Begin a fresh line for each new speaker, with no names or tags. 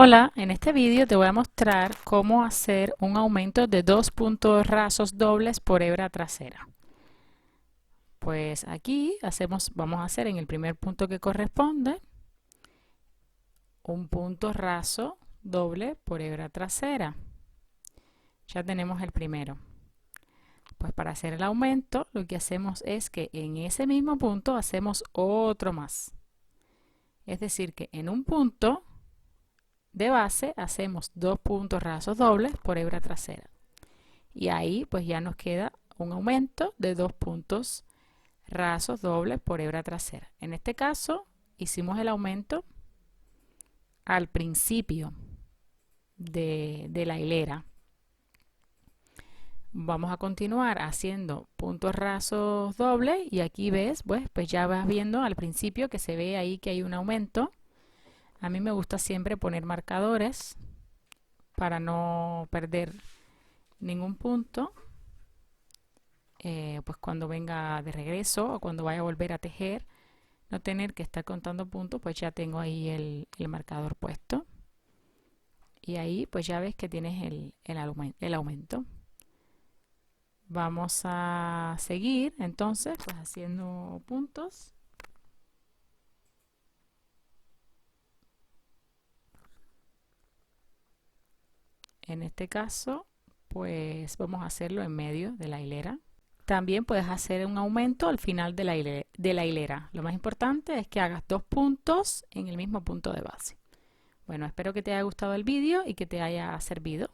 Hola, en este vídeo te voy a mostrar cómo hacer un aumento de 2 puntos rasos dobles por hebra trasera. Pues aquí vamos a hacer en el primer punto que corresponde un punto raso doble por hebra trasera. Ya tenemos el primero. Pues para hacer el aumento lo que hacemos es que en ese mismo punto hacemos otro más. Es decir que en un punto de base hacemos 2 puntos rasos dobles por hebra trasera. Y ahí pues ya nos queda un aumento de 2 puntos rasos dobles por hebra trasera. En este caso hicimos el aumento al principio de la hilera. Vamos a continuar haciendo puntos rasos dobles y aquí ves, pues ya vas viendo al principio que se ve ahí que hay un aumento. A mí me gusta siempre poner marcadores para no perder ningún punto. Pues cuando venga de regreso o cuando vaya a volver a tejer, no tener que estar contando puntos, pues ya tengo ahí el marcador puesto. Y ahí pues ya ves que tienes el aumento. Vamos a seguir entonces pues haciendo puntos. En este caso pues vamos a hacerlo en medio de la hilera. También puedes hacer un aumento al final de la hilera. Lo más importante es que hagas 2 puntos en el mismo punto de base. Bueno, espero que te haya gustado el vídeo y que te haya servido.